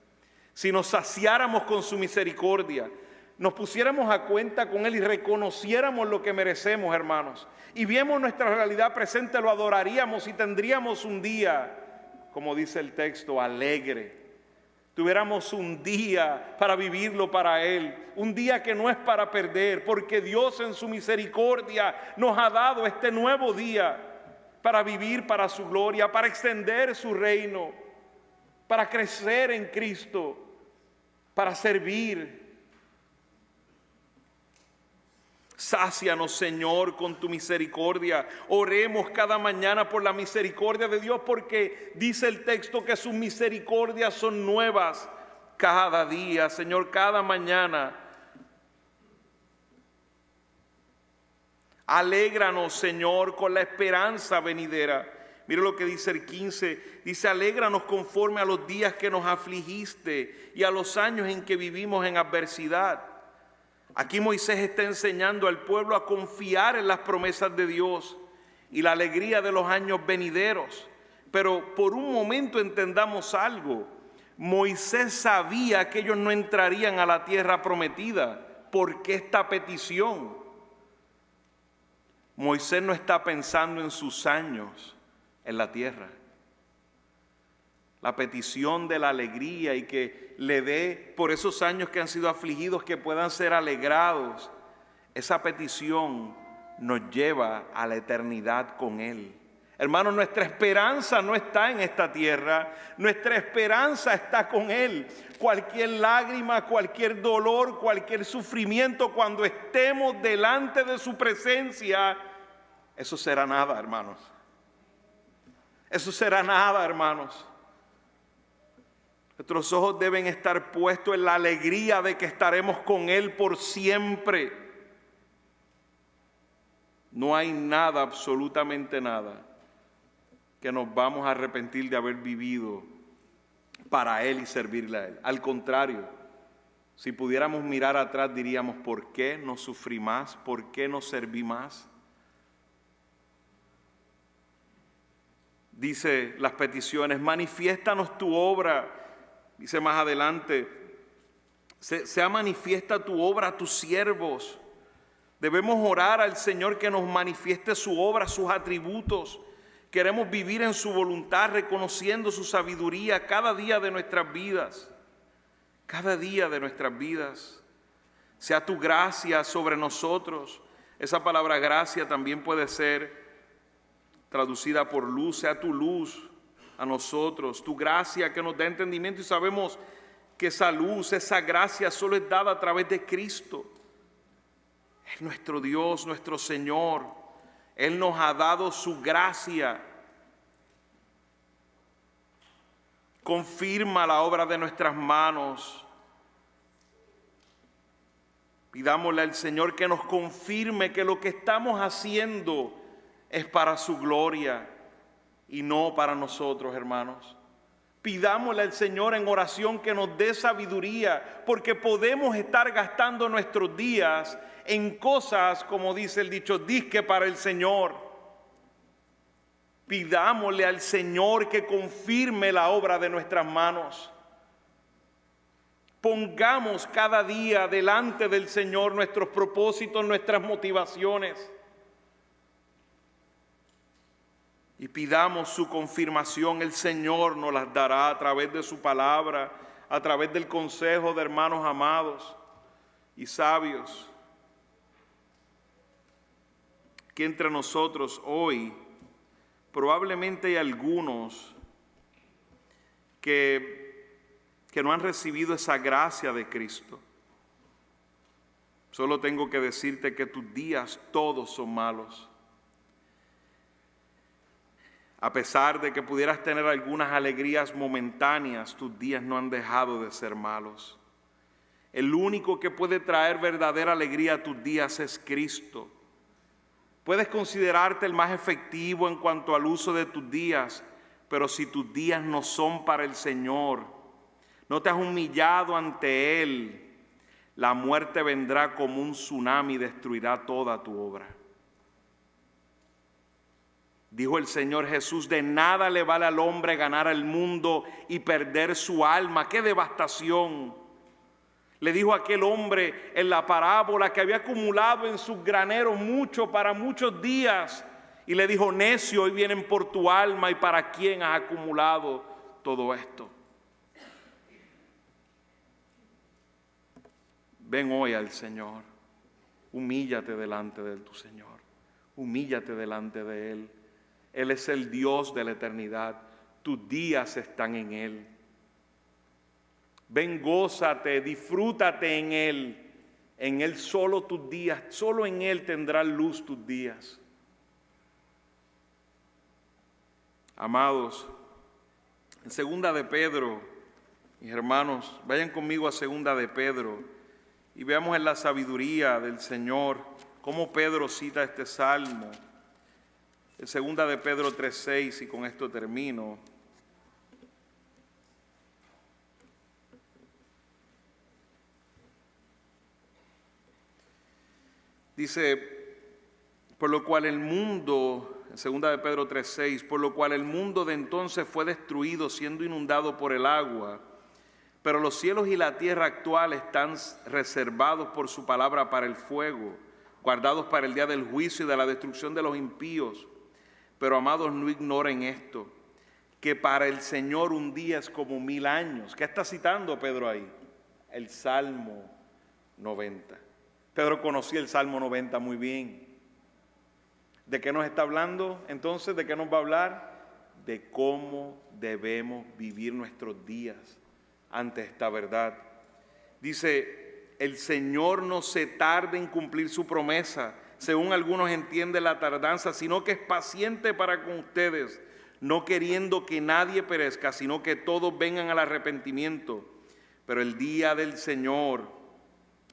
Si nos saciáramos con su misericordia, nos pusiéramos a cuenta con Él y reconociéramos lo que merecemos, hermanos, y viéramos nuestra realidad presente, lo adoraríamos y tendríamos un día, como dice el texto, alegre. Tuviéramos un día para vivirlo para Él, un día que no es para perder, porque Dios en su misericordia nos ha dado este nuevo día para vivir para su gloria, para extender su reino, para crecer en Cristo, para servir. Sácianos, Señor, con tu misericordia. Oremos cada mañana por la misericordia de Dios, porque dice el texto que sus misericordias son nuevas cada día, Señor, cada mañana. Alégranos, Señor, con la esperanza venidera. Mira lo que dice el 15. Dice, alégranos conforme a los días que nos afligiste y a los años en que vivimos en adversidad. Aquí Moisés está enseñando al pueblo a confiar en las promesas de Dios y la alegría de los años venideros. Pero por un momento entendamos algo. Moisés sabía que ellos no entrarían a la tierra prometida. ¿Por qué esta petición? Moisés no está pensando en sus años en la tierra. La petición de la alegría y que le dé por esos años que han sido afligidos, que puedan ser alegrados. Esa petición nos lleva a la eternidad con Él. Hermanos, nuestra esperanza no está en esta tierra, nuestra esperanza está con Él. Cualquier lágrima, cualquier dolor, cualquier sufrimiento, cuando estemos delante de su presencia, eso será nada, hermanos. Eso será nada, hermanos. Nuestros ojos deben estar puestos en la alegría de que estaremos con Él por siempre. No hay nada, absolutamente nada, que nos vamos a arrepentir de haber vivido para Él y servirle a Él. Al contrario, si pudiéramos mirar atrás, diríamos, ¿por qué no sufrí más? ¿Por qué no serví más? Dice las peticiones, manifiéstanos tu obra. Dice más adelante, sea manifiesta tu obra a tus siervos. Debemos orar al Señor que nos manifieste su obra, sus atributos. Queremos vivir en su voluntad, reconociendo su sabiduría cada día de nuestras vidas. Cada día de nuestras vidas. Sea tu gracia sobre nosotros. Esa palabra gracia también puede ser traducida por luz. Sea tu luz a nosotros, tu gracia que nos da entendimiento, y sabemos que esa luz, esa gracia solo es dada a través de Cristo. Es nuestro Dios, nuestro Señor. Él nos ha dado su gracia. Confirma la obra de nuestras manos. Pidámosle al Señor que nos confirme que lo que estamos haciendo es para su gloria y no para nosotros, hermanos. Pidámosle al Señor en oración que nos dé sabiduría, porque podemos estar gastando nuestros días en cosas, como dice el dicho, disque para el Señor. Pidámosle al Señor que confirme la obra de nuestras manos. Pongamos cada día delante del Señor nuestros propósitos, nuestras motivaciones. Y pidamos su confirmación. El Señor nos las dará a través de su palabra, a través del consejo de hermanos amados y sabios. Que entre nosotros hoy probablemente hay algunos que no han recibido esa gracia de Cristo. Solo tengo que decirte que tus días todos son malos. A pesar de que pudieras tener algunas alegrías momentáneas, tus días no han dejado de ser malos. El único que puede traer verdadera alegría a tus días es Cristo. Puedes considerarte el más efectivo en cuanto al uso de tus días, pero si tus días no son para el Señor, no te has humillado ante Él, la muerte vendrá como un tsunami y destruirá toda tu obra. Dijo el Señor Jesús, de nada le vale al hombre ganar el mundo y perder su alma. ¡Qué devastación! Le dijo a aquel hombre en la parábola que había acumulado en sus graneros mucho para muchos días. Y le dijo, necio, hoy vienen por tu alma, ¿y para quién has acumulado todo esto? Ven hoy al Señor, humíllate delante de tu Señor, humíllate delante de Él. Él es el Dios de la eternidad, tus días están en Él. Ven, gózate, disfrútate en Él solo tus días, solo en Él tendrán luz tus días. Amados, en segunda de Pedro, mis hermanos, vayan conmigo a segunda de Pedro y veamos en la sabiduría del Señor cómo Pedro cita este salmo. En segunda de Pedro 3:6, y con esto termino. Dice, por lo cual el mundo, en segunda de Pedro 3:6, por lo cual el mundo de entonces fue destruido siendo inundado por el agua, pero los cielos y la tierra actual están reservados por su palabra para el fuego, guardados para el día del juicio y de la destrucción de los impíos. Pero amados, no ignoren esto, que para el Señor un día es como 1000 años. ¿Qué está citando Pedro ahí? El Salmo 90. Pedro conocía el Salmo 90 muy bien. ¿De qué nos está hablando? Entonces, ¿de qué nos va a hablar? De cómo debemos vivir nuestros días ante esta verdad. Dice, el Señor no se tarda en cumplir su promesa, según algunos entienden la tardanza, sino que es paciente para con ustedes, no queriendo que nadie perezca, sino que todos vengan al arrepentimiento. Pero el día del Señor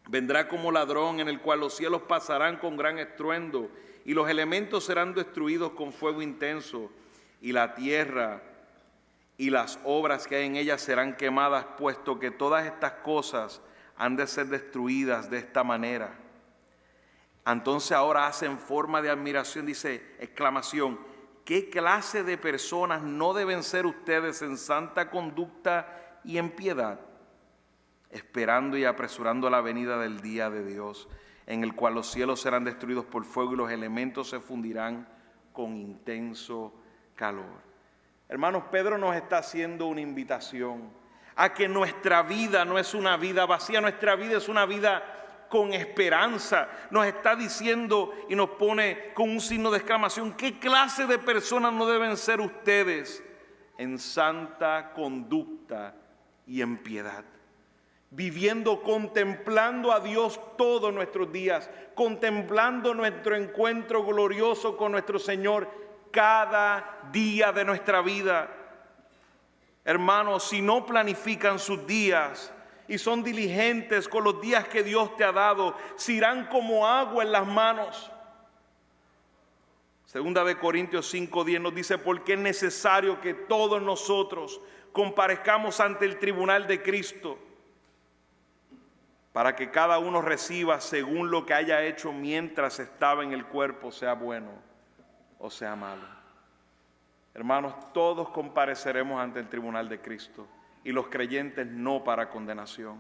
vendrá como ladrón, en el cual los cielos pasarán con gran estruendo, y los elementos serán destruidos con fuego intenso, y la tierra y las obras que hay en ella serán quemadas, puesto que todas estas cosas han de ser destruidas de esta manera. Entonces ahora hacen forma de admiración, dice, exclamación, ¿qué clase de personas no deben ser ustedes en santa conducta y en piedad? Esperando y apresurando la venida del día de Dios, en el cual los cielos serán destruidos por fuego y los elementos se fundirán con intenso calor. Hermanos, Pedro nos está haciendo una invitación a que nuestra vida no es una vida vacía, nuestra vida es una vida con esperanza. Nos está diciendo y nos pone con un signo de exclamación, ¿qué clase de personas no deben ser ustedes en santa conducta y en piedad? Viviendo, contemplando a Dios todos nuestros días, contemplando nuestro encuentro glorioso con nuestro Señor cada día de nuestra vida. Hermanos, si no planifican sus días y son diligentes con los días que Dios te ha dado, se irán como agua en las manos. Segunda de Corintios 5:10 nos dice, porque es necesario que todos nosotros comparezcamos ante el tribunal de Cristo, para que cada uno reciba según lo que haya hecho mientras estaba en el cuerpo, sea bueno o sea malo. Hermanos, todos compareceremos ante el tribunal de Cristo, y los creyentes no para condenación.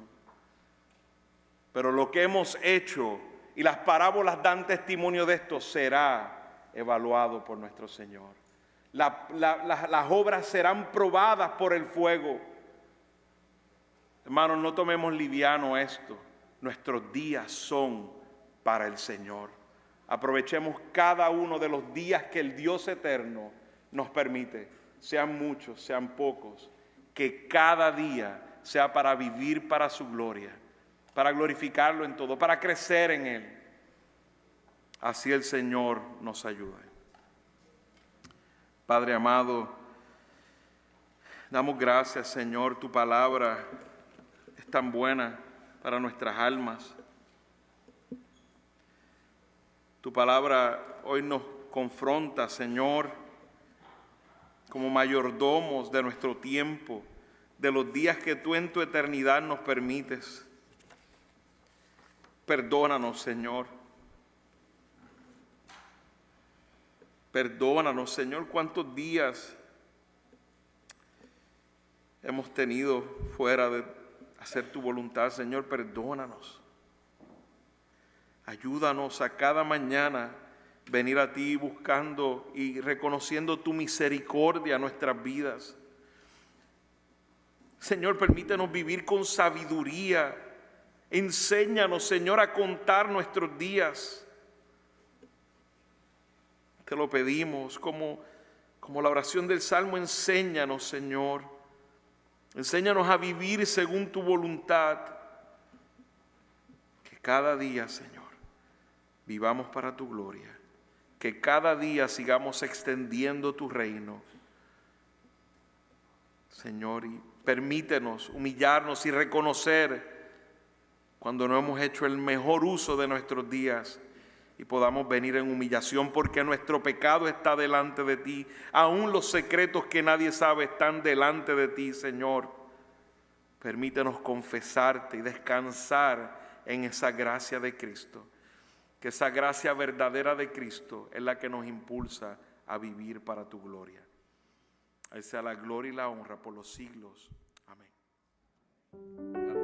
Pero lo que hemos hecho, y las parábolas dan testimonio de esto, será evaluado por nuestro Señor. Las obras serán probadas por el fuego. Hermanos, no tomemos liviano esto. Nuestros días son para el Señor. Aprovechemos cada uno de los días que el Dios eterno nos permite, sean muchos, sean pocos, que cada día sea para vivir para su gloria, para glorificarlo en todo, para crecer en Él. Así el Señor nos ayude. Padre amado, damos gracias, Señor, tu palabra es tan buena para nuestras almas. Tu palabra hoy nos confronta, Señor, como mayordomos de nuestro tiempo, de los días que tú en tu eternidad nos permites. Perdónanos, Señor. Perdónanos, Señor, cuántos días hemos tenido fuera de hacer tu voluntad. Señor, perdónanos. Ayúdanos a cada mañana venir a ti buscando y reconociendo tu misericordia en nuestras vidas. Señor, permítenos vivir con sabiduría. Enséñanos, Señor, a contar nuestros días. Te lo pedimos como la oración del Salmo. Enséñanos, Señor. Enséñanos a vivir según tu voluntad. Que cada día, Señor, vivamos para tu gloria. Que cada día sigamos extendiendo tu reino. Señor, y permítenos humillarnos y reconocer cuando no hemos hecho el mejor uso de nuestros días y podamos venir en humillación, porque nuestro pecado está delante de ti. Aún los secretos que nadie sabe están delante de ti, Señor. Permítenos confesarte y descansar en esa gracia de Cristo. Que esa gracia verdadera de Cristo es la que nos impulsa a vivir para tu gloria. A Él sea la gloria y la honra por los siglos. Amén.